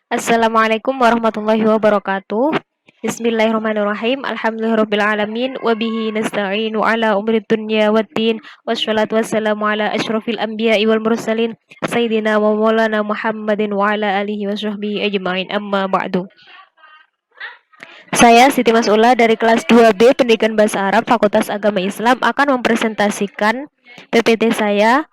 Assalamualaikum warahmatullahi wabarakatuh. Bismillahirrahmanirrahim. Alhamdulillahirrabbilalamin. Wabihi nasta'inu ala umri dunya waddin. Wassalatu wassalamu ala ashrafil anbiya'i wal mursalin. Sayyidina wa maulana Muhammadin wa ala alihi wa sahbihi ajma'in. Amma ba'du. Saya Siti Mas'ula dari kelas 2B Pendidikan Bahasa Arab Fakultas Agama Islam akan mempresentasikan PPT saya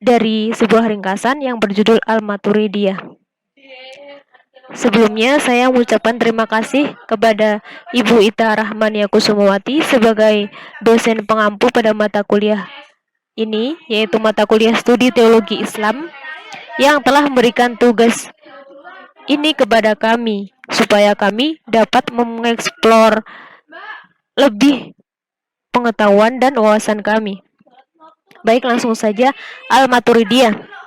dari sebuah ringkasan yang berjudul Al-Maturidiyah. Sebelumnya, saya mengucapkan terima kasih kepada Ibu Ita Rahmania Kusumawati sebagai dosen pengampu pada mata kuliah ini, yaitu mata kuliah Studi Teologi Islam, yang telah memberikan tugas ini kepada kami, supaya kami dapat mengeksplor lebih pengetahuan dan wawasan kami. Baik, langsung saja Al-Maturidiyah.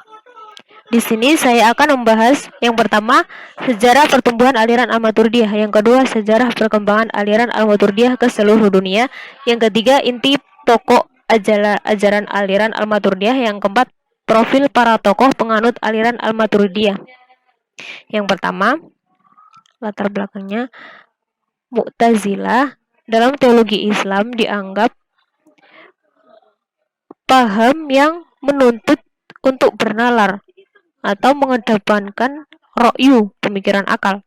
Di sini saya akan membahas yang pertama, sejarah pertumbuhan aliran Al-Maturidiyah, yang kedua, sejarah perkembangan aliran Al-Maturidiyah ke seluruh dunia, yang ketiga, inti pokok ajaran aliran Al-Maturidiyah, yang keempat, profil para tokoh penganut aliran Al-Maturidiyah. Yang pertama, latar belakangnya, Mu'tazilah dalam teologi Islam dianggap paham yang menuntut untuk bernalar atau mengedepankan ra'yu, pemikiran akal.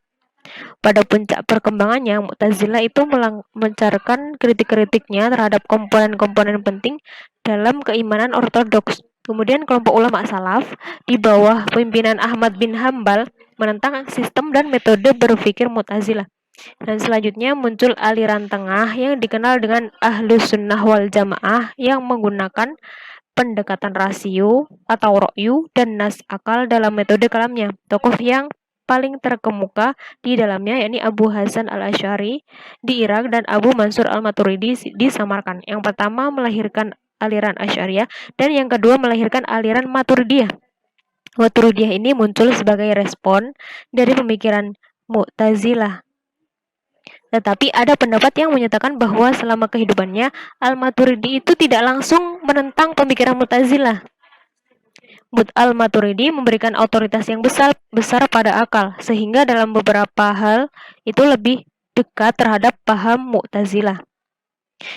Pada puncak perkembangannya, Mu'tazilah itu mencarkan kritik-kritiknya terhadap komponen-komponen penting dalam keimanan ortodoks. Kemudian kelompok ulama salaf di bawah pimpinan Ahmad bin Hambal menentang sistem dan metode berpikir Mu'tazilah. Dan selanjutnya muncul aliran tengah yang dikenal dengan Ahlus Sunnah wal Jamaah yang menggunakan pendekatan rasio atau ra'yu dan nas akal dalam metode kalamnya. Tokoh yang paling terkemuka di dalamnya yakni Abu Hasan al-Asy'ari di Irak dan Abu Mansur al-Maturidi di Samarkand. Yang pertama melahirkan aliran Asy'ariyah dan yang kedua melahirkan aliran Maturidiyah. Maturidiyah ini muncul sebagai respon dari pemikiran Mu'tazilah. Tetapi ada pendapat yang menyatakan bahwa selama kehidupannya, Al-Maturidi itu tidak langsung menentang pemikiran Mu'tazilah. Al-Maturidi memberikan otoritas yang besar pada akal, sehingga dalam beberapa hal itu lebih dekat terhadap paham Mu'tazilah.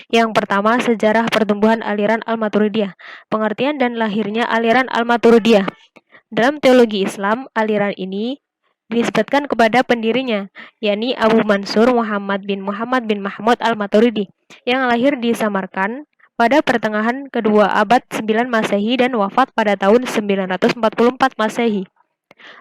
Yang pertama, sejarah pertumbuhan aliran Al-Maturidiyah. Pengertian dan lahirnya aliran Al-Maturidiyah. Dalam teologi Islam, aliran ini dinisbatkan kepada pendirinya, yakni Abu Mansur Muhammad bin Mahmud al-Maturidi, yang lahir di Samarkand pada pertengahan kedua abad 9 Masehi dan wafat pada tahun 944 Masehi.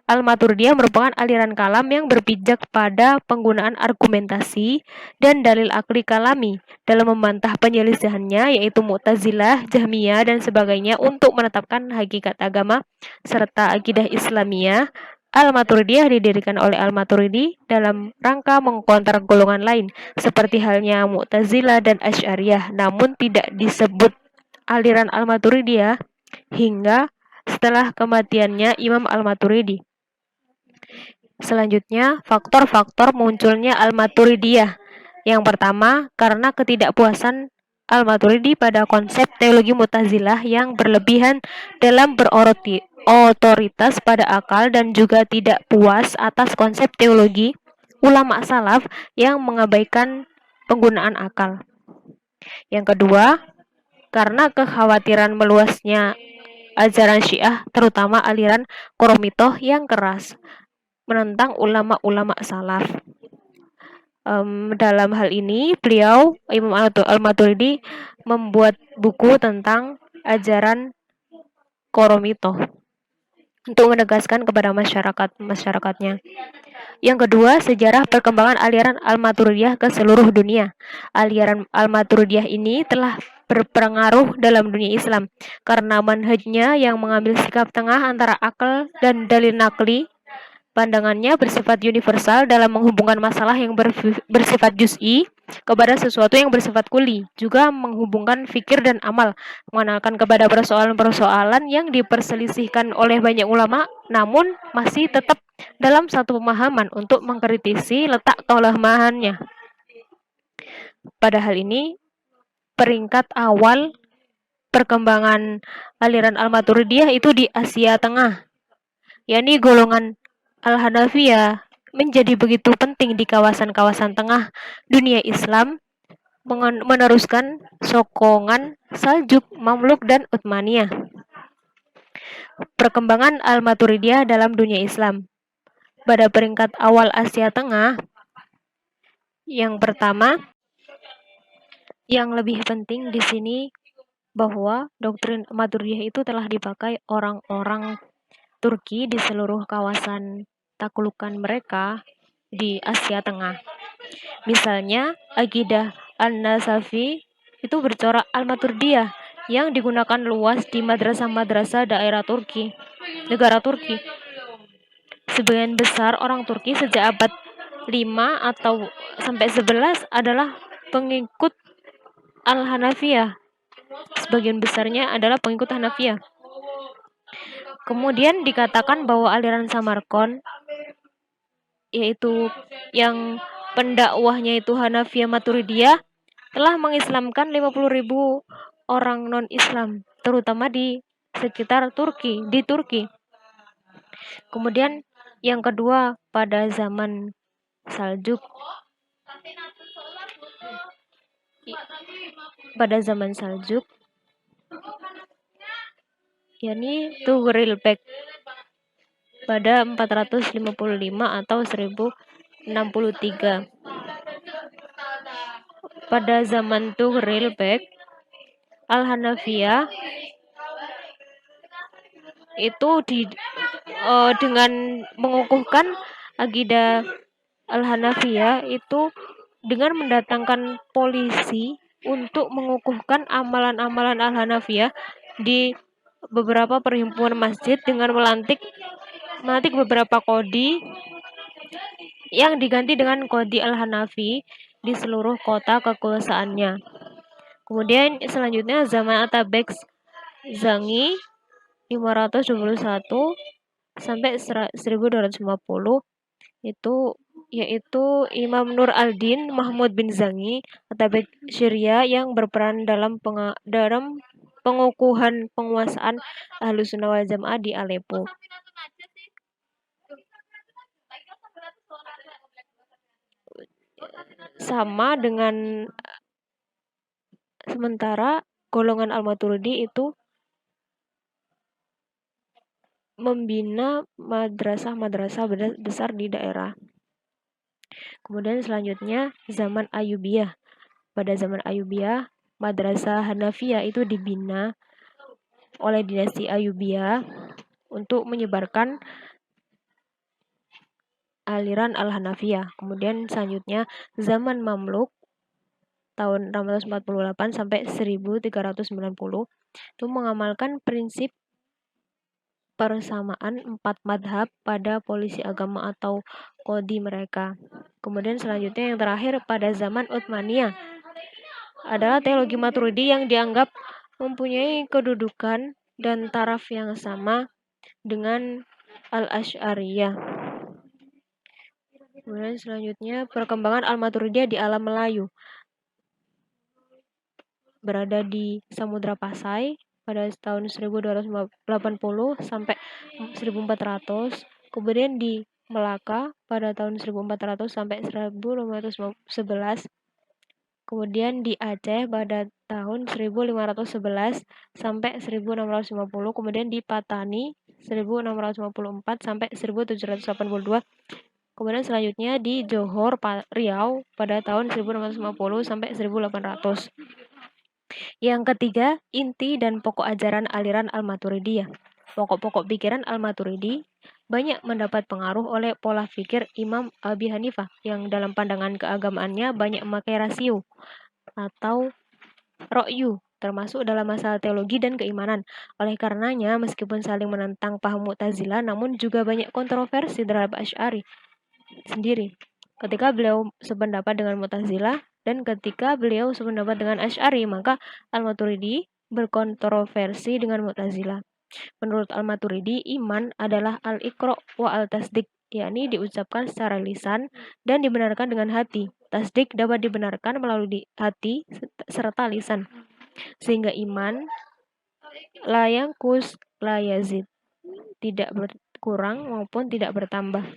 Al-Maturidiyah merupakan aliran kalam yang berpijak pada penggunaan argumentasi dan dalil akli kalami dalam membantah penyelisihannya, yaitu Mu'tazilah, Jahmiyah, dan sebagainya untuk menetapkan hakikat agama serta akidah Islamiyah. Al-Maturidiyah didirikan oleh Al-Maturidi dalam rangka mengkonter golongan lain, seperti halnya Mu'tazilah dan Asy'ariyah, namun tidak disebut aliran Al-Maturidiyah hingga setelah kematiannya Imam Al-Maturidi. Selanjutnya, faktor-faktor munculnya Al-Maturidiyah. Yang pertama, karena ketidakpuasan Al-Maturidi pada konsep teologi Mu'tazilah yang berlebihan dalam otoritas pada akal dan juga tidak puas atas konsep teologi ulama salaf yang mengabaikan penggunaan akal. Yang kedua, karena kekhawatiran meluasnya ajaran Syiah, terutama aliran Qoromitoh yang keras menentang ulama-ulama salaf. Dalam hal ini, beliau, Imam Al-Maturidi, membuat buku tentang ajaran Qoromitoh untuk menegaskan kepada masyarakatnya. Yang kedua, sejarah perkembangan aliran Al-Maturidiyah ke seluruh dunia. Aliran Al-Maturidiyah ini telah berpengaruh dalam dunia Islam karena manhajnya yang mengambil sikap tengah antara akal dan dalil nakli. Pandangannya bersifat universal dalam menghubungkan masalah yang bersifat juz'i kepada sesuatu yang bersifat kuli, juga menghubungkan fikir dan amal, mengenalkan kepada persoalan-persoalan yang diperselisihkan oleh banyak ulama, namun masih tetap dalam satu pemahaman untuk mengkritisi letak kelemahannya. Pada hal ini, peringkat awal perkembangan aliran Al-Maturidiyah itu di Asia Tengah, yakni golongan Al-Hanafiyah menjadi begitu penting di kawasan-kawasan tengah dunia Islam, meneruskan sokongan Saljuk, Mamluk, dan Utsmaniyah. Perkembangan Al-Maturidiyah dalam dunia Islam. Pada peringkat awal Asia Tengah, yang pertama, yang lebih penting di sini bahwa doktrin Maturidiyah itu telah dipakai orang-orang Turki di seluruh kawasan taklukan mereka di Asia Tengah. Misalnya, Aqidah An-Nasafi itu bercorak Al-Maturidiyah yang digunakan luas di madrasah-madrasah daerah Turki, negara Turki. Sebagian besar orang Turki sejak abad 5 atau sampai 11 adalah pengikut Al-Hanafiyah. Sebagian besarnya adalah pengikut Hanafiyah. Kemudian dikatakan bahwa aliran Samarkand, yaitu yang pendakwahnya itu Hanafiyah Maturidiyah, telah mengislamkan 50.000 orang non-Islam, terutama di sekitar Turki, di Turki. Kemudian yang kedua, pada zaman Saljuk, yakni Tughril Bek pada 455 atau 1063. Pada zaman Tughril Bek, Al-Hanafiyah itu dengan mengukuhkan aqidah Al-Hanafiyah itu dengan mendatangkan polisi untuk mengukuhkan amalan-amalan Al-Hanafiyah di beberapa perhimpunan masjid dengan melantik beberapa kodi yang diganti dengan kodi Al-Hanafi di seluruh kota kekuasaannya. Kemudian selanjutnya zaman Atabek Zangi 521 sampai 1250 yaitu Imam Nur al-Din Mahmud bin Zangi Atabek Syria yang berperan dalam pengukuhan penguasaan Ahlussunnah wal Jamaah di Aleppo. Sama dengan sementara golongan Al-Maturidi itu membina madrasah-madrasah besar di daerah. Kemudian selanjutnya zaman Ayyubiyah. Pada zaman Ayyubiyah, madrasah Hanafiyah itu dibina oleh dinasti Ayyubiyah untuk menyebarkan aliran Al-Hanafiyah. Kemudian selanjutnya zaman Mamluk tahun 648 sampai 1390 itu mengamalkan prinsip persamaan 4 madhab pada polisi agama atau kodi mereka. Kemudian selanjutnya yang terakhir pada zaman Utsmaniyah adalah teologi Maturidi yang dianggap mempunyai kedudukan dan taraf yang sama dengan Al-Asy'ariyah. Kemudian selanjutnya perkembangan Al-Maturidiyah di alam Melayu. Berada di Samudra Pasai pada tahun 1280 sampai 1400, kemudian di Melaka pada tahun 1400 sampai 1511, kemudian di Aceh pada tahun 1511 sampai 1650, kemudian di Patani 1654 sampai 1782, kemudian selanjutnya di Johor, Riau pada tahun 1650 sampai 1800. Yang ketiga, inti dan pokok ajaran aliran Al-Maturidiyah. Pokok-pokok pikiran Al-Maturidi banyak mendapat pengaruh oleh pola pikir Imam Abi Hanifah yang dalam pandangan keagamaannya banyak memakai rasio atau ro'yu, termasuk dalam masalah teologi dan keimanan. Oleh karenanya, meskipun saling menentang paham Mu'tazilah, namun juga banyak kontroversi terhadap Asy'ari sendiri. Ketika beliau sependapat dengan Mu'tazilah dan ketika beliau sependapat dengan Asy'ari, maka Al-Maturidi berkontroversi dengan Mu'tazilah. Menurut Al-Maturidi, iman adalah al-iqra' wa al-tasdik, yakni diucapkan secara lisan dan dibenarkan dengan hati. Tasdik dapat dibenarkan melalui hati serta lisan. Sehingga iman la yanqus la yazid, tidak berkurang maupun tidak bertambah.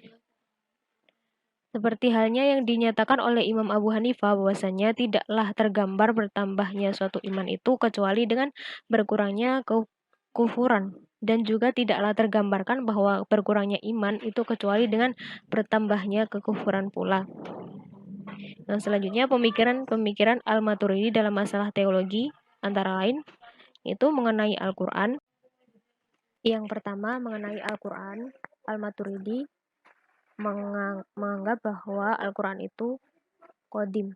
Seperti halnya yang dinyatakan oleh Imam Abu Hanifah bahwasanya tidaklah tergambar bertambahnya suatu iman itu kecuali dengan berkurangnya kekufuran, dan juga tidaklah tergambarkan bahwa berkurangnya iman itu kecuali dengan bertambahnya kekufuran pula. Nah, selanjutnya pemikiran Al-Maturidi dalam masalah teologi antara lain itu mengenai Al-Quran. Yang pertama mengenai Al-Quran, Al-Maturidi menganggap bahwa Al-Quran itu qadim,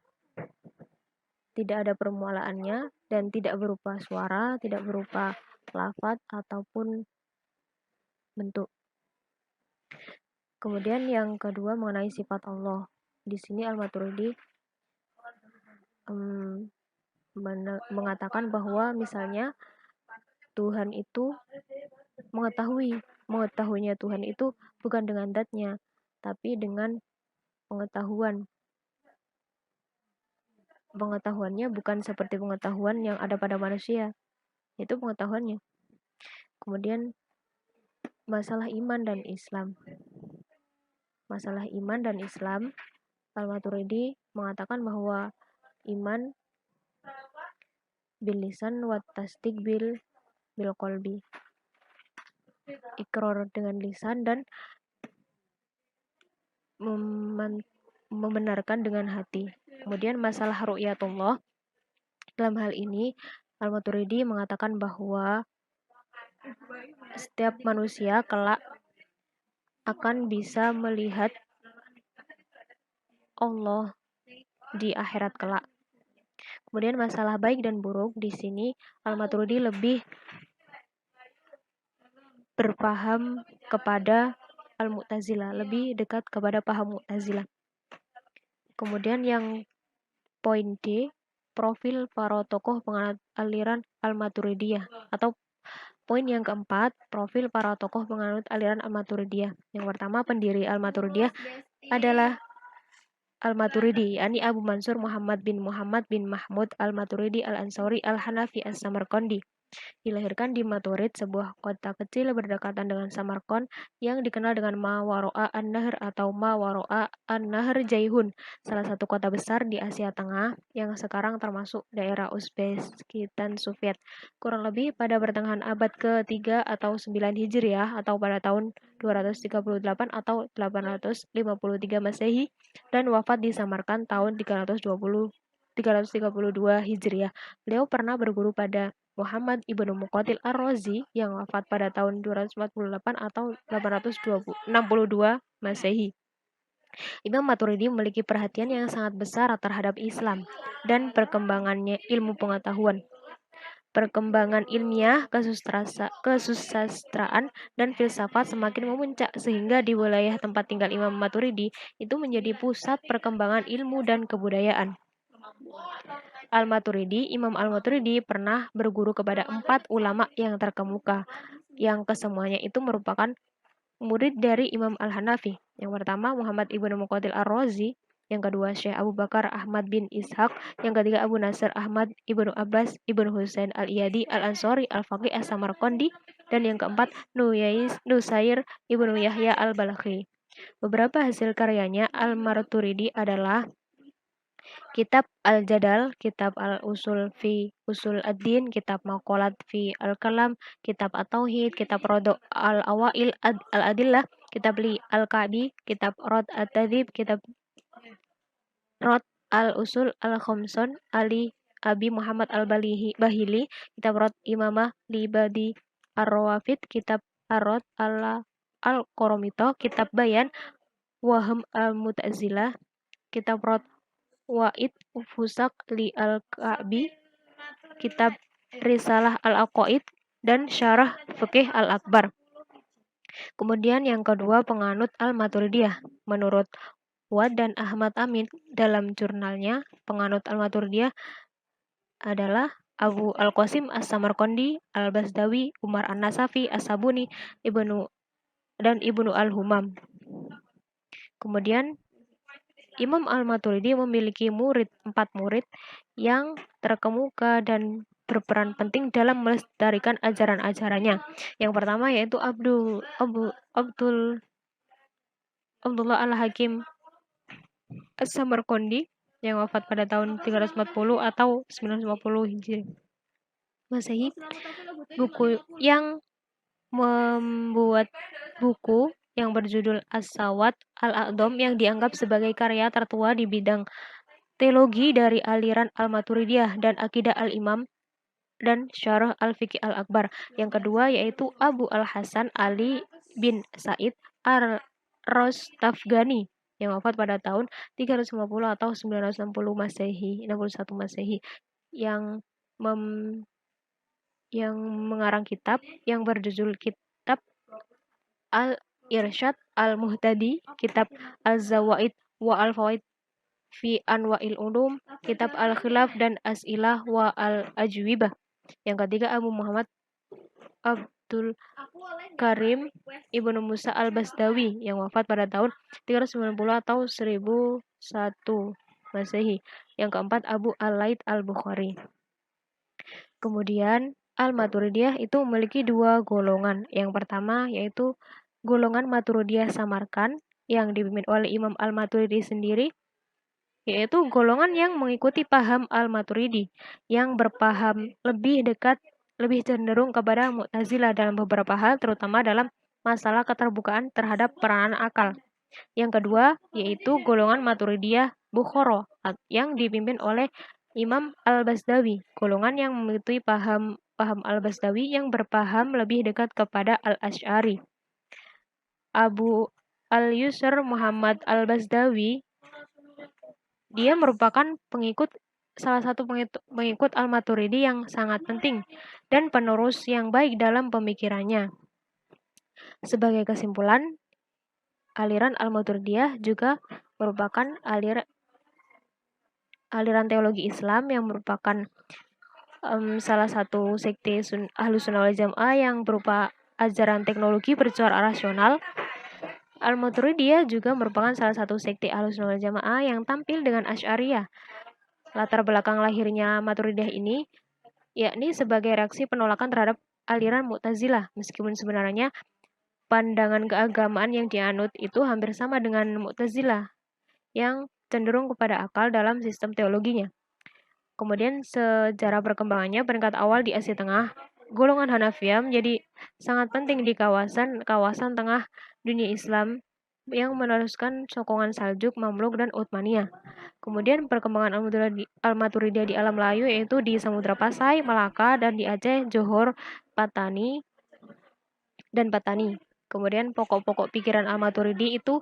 tidak ada permulaannya dan tidak berupa suara, tidak berupa lafaz ataupun bentuk. Kemudian yang kedua mengenai sifat Allah. Di sini Al-Maturidi mengatakan bahwa misalnya Tuhan itu mengetahuinya Tuhan itu bukan dengan zatnya, tapi dengan pengetahuannya bukan seperti pengetahuan yang ada pada manusia, itu pengetahuannya. Kemudian masalah iman dan Islam, Al-Maturidi mengatakan bahwa iman bil lisan wa tasdik bil qalbi, ikrar dengan lisan dan membenarkan dengan hati. Kemudian masalah ru'yatullah, dalam hal ini Al-Maturidi mengatakan bahwa setiap manusia kelak akan bisa melihat Allah di akhirat kelak. Kemudian masalah baik dan buruk, di sini Al-Maturidi lebih berpaham kepada Al-Mu'tazilah, lebih dekat kepada paham Mu'tazilah. Kemudian yang poin D, profil para tokoh penganut aliran Al-Maturidiyah, atau poin yang keempat, profil para tokoh penganut aliran Al-Maturidiyah. Yang pertama, pendiri Al-Maturidiyah adalah Al-Maturidi, yakni Abu Mansur Muhammad bin Mahmud Al-Maturidi Al-Ansari Al-Hanafi As-Samarqandi. Dilahirkan di Maturid, sebuah kota kecil berdekatan dengan Samarkand yang dikenal dengan Mawaro'a An-Nahr atau Mawaro'a An-Nahr Jaihun, salah satu kota besar di Asia Tengah yang sekarang termasuk daerah Uzbekistan Soviet. Kurang lebih pada pertengahan abad ke-3 atau 9 Hijriah atau pada tahun 238 atau 853 Masehi, dan wafat di Samarkand tahun 332 Hijriah. Beliau pernah berguru pada Muhammad ibnu Muqatil Ar-Razi yang wafat pada tahun 248 atau 862 Masehi. Imam Maturidi memiliki perhatian yang sangat besar terhadap Islam dan perkembangannya ilmu pengetahuan. Perkembangan ilmiah, kesusastraan, dan filsafat semakin memuncak sehingga di wilayah tempat tinggal Imam Maturidi itu menjadi pusat perkembangan ilmu dan kebudayaan. Imam Al-Maturidi pernah berguru kepada 4 ulama yang terkemuka, yang kesemuanya itu merupakan murid dari Imam Al-Hanafi. Yang pertama Muhammad ibnu Muqatil Ar-Razi, yang kedua Syekh Abu Bakar Ahmad bin Ishaq, yang ketiga Abu Nasr Ahmad ibnu Abbas ibnu Husain Al-Iyadi Al-Ansari Al-Faqih As-Samarqandi, dan yang keempat Nusair ibnu Yahya Al-Balakhi. Beberapa hasil karyanya Al-Maturidi adalah Kitab Al-Jadal, Kitab Al-Usul fi Usul Ad-Din, Kitab Maqalat fi Al-Kalam, Kitab At-Tauhid, Kitab Rodo Al-Awail Al-Adillah, Kitab Li Al-Qadi, Kitab Rod At-Tadhib, Kitab Rod Al-Usul Al-Khamsun Ali Abi Muhammad Al-Bahili, Kitab Rod Imamah Libadi Ar-Rawafid, Kitab Ar-Rod Al-Qoromito, Kitab Bayan Waham Al-Mutazilah, Kitab Rod Wa'id Fusak li Al-Ka'bi, Kitab Risalah Al-Aqaid, dan Syarah Fiqih Al-Akbar. Kemudian yang kedua, penganut Al-Maturidiyah. Menurut Wad dan Ahmad Amin dalam jurnalnya, penganut Al-Maturidiyah adalah Abu Al-Qasim As-Samarqandi, Al-Basdawi, Umar An-Nasafi, As-Sabuni, Ibnu Al-Humam. Kemudian Imam Al-Maturidi memiliki 4 murid yang terkemuka dan berperan penting dalam melestarikan ajaran-ajarannya. Yang pertama yaitu Abdullah Al-Hakim As-Samarqandi yang wafat pada tahun 340 atau 950 Hijri Masehi, buku yang membuat buku yang berjudul As-Sawat Al-A'dham yang dianggap sebagai karya tertua di bidang teologi dari aliran Al-Maturidiyah dan Akidah Al-Imam dan Syarah Al-Fiqh Al-Akbar. Yang kedua yaitu Abu Al-Hasan Ali bin Said Ar-Rostafgani yang wafat pada tahun 350 atau 960 Masehi, 61 Masehi, yang mengarang kitab yang berjudul Kitab Al-Irsyad Al-Muhtadi, Kitab Al-Zawaid wa Al-Fawaid fi Anwa'il Ulum, Kitab Al-Khilaf dan As'ilah wa Al-Ajwibah. Yang ketiga Abu Muhammad Abdul Karim Ibnu Musa Al-Basdawi yang wafat pada tahun 390 atau 1001 Masehi. Yang keempat Abu Al-Laith Al-Bukhari. Kemudian Al-Maturidiyah itu memiliki dua golongan. Yang pertama yaitu golongan Maturidiyah Samarkand yang dipimpin oleh Imam Al-Maturidi sendiri, yaitu golongan yang mengikuti paham Al-Maturidi yang berpaham lebih cenderung kepada Mu'tazilah dalam beberapa hal, terutama dalam masalah keterbukaan terhadap peranan akal. Yang kedua yaitu golongan Maturidiyah Bukhara yang dipimpin oleh Imam Al-Basdawi, golongan yang mengikuti paham Al-Basdawi yang berpaham lebih dekat kepada Al-Asy'ari. Abu Al-Yusr Muhammad Al-Basdawi, dia merupakan salah satu pengikut Al-Maturidi yang sangat penting dan penerus yang baik dalam pemikirannya. Sebagai kesimpulan, aliran Al-Maturidiyah juga merupakan aliran teologi Islam yang merupakan salah satu sekte Ahlus Sunnah wal Jamaah yang berupa ajaran teknologi bercorak rasional. Al-Maturidiyah juga merupakan salah satu sekte Ahlus Sunnah wal Jamaah yang tampil dengan Asy'ariyah. Latar belakang lahirnya Maturidiyah ini yakni sebagai reaksi penolakan terhadap aliran Mu'tazilah, meskipun sebenarnya pandangan keagamaan yang dianut itu hampir sama dengan Mu'tazilah yang cenderung kepada akal dalam sistem teologinya. Kemudian sejarah perkembangannya, peringkat awal di Asia Tengah, golongan Hanafiyah menjadi sangat penting di kawasan tengah dunia Islam yang meneruskan sokongan Saljuk, Mamluk, dan Utsmaniyah. Kemudian perkembangan Al-Maturidiyah di alam Melayu yaitu di Samudra Pasai, Malaka, dan di Aceh, Johor, Patani. Kemudian pokok-pokok pikiran Al-Maturidi itu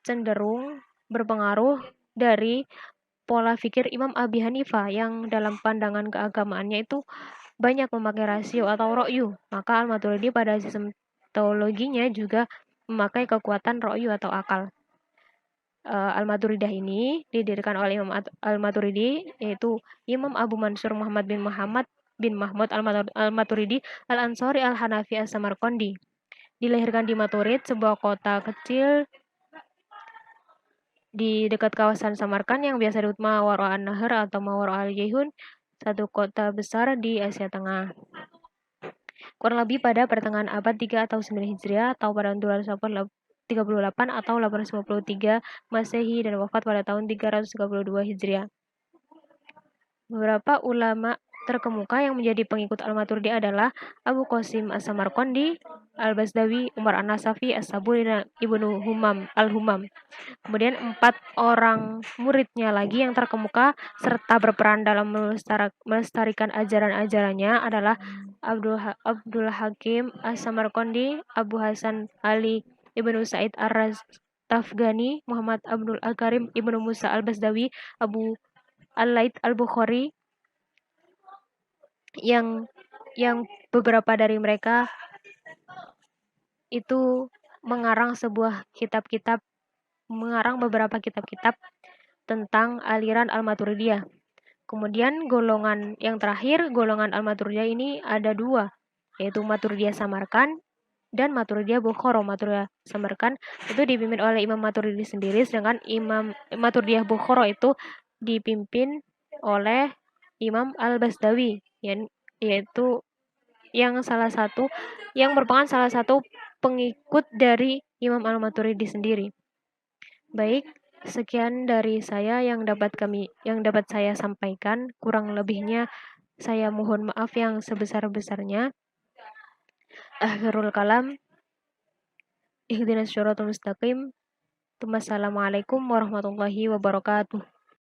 cenderung berpengaruh dari pola pikir Imam Abi Hanifah yang dalam pandangan keagamaannya itu banyak memakai rasio atau ro'yu. Maka Al-Maturidi pada sistem teologinya juga memakai kekuatan ro'yu atau akal. Al-Maturidiyah ini didirikan oleh Imam Al-Maturidi, yaitu Imam Abu Mansur Muhammad bin Mahmud Al-Maturidi Al-Ansari Al-Hanafi As-Samarqandi. Dilahirkan di Maturid, sebuah kota kecil di dekat kawasan Samarkand yang biasa disebut Mawara an-Nahr atau Mawara al-Jayhun, satu kota besar di Asia Tengah. Kurang lebih pada pertengahan abad 3 atau 9 Hijriah atau pada 238 atau 853 Masehi dan wafat pada tahun 332 Hijriah. Beberapa ulama terkemuka yang menjadi pengikut Al-Maturidi adalah Abu Qasim As-Samarqandi, Al-Basdawi, Umar An-Nasafi, As-Sabuni, dan Ibnu Al-Humam. Kemudian 4 orang muridnya lagi yang terkemuka serta berperan dalam melestarikan ajaran-ajarannya adalah Abdul Hakim As-Samarqandi, Abu Hasan Ali Ibnu Said Ar-Rastafgani, Muhammad Abdul Karim Ibnu Musa Al-Basdawi, Abu Al-Laith Al-Bukhari, yang beberapa dari mereka itu mengarang beberapa kitab-kitab tentang aliran Al-Maturidiyah. Kemudian golongan yang terakhir, golongan Al-Maturidiyah ini ada dua, yaitu Maturidiyah Samarkand dan Maturidiyah Bukhara. Maturidiyah Samarkand itu dipimpin oleh Imam Maturidi sendiri, sedangkan Imam Maturidiyah Bukhara itu dipimpin oleh Imam Al-Basdawi, yaitu yang merupakan salah satu pengikut dari Imam Al-Maturidi sendiri. Baik, sekian dari saya yang dapat saya sampaikan. Kurang lebihnya saya mohon maaf yang sebesar-besarnya. Akhirul kalam. Ihdinas syiratal mustaqim. Wassalamualaikum warahmatullahi wabarakatuh.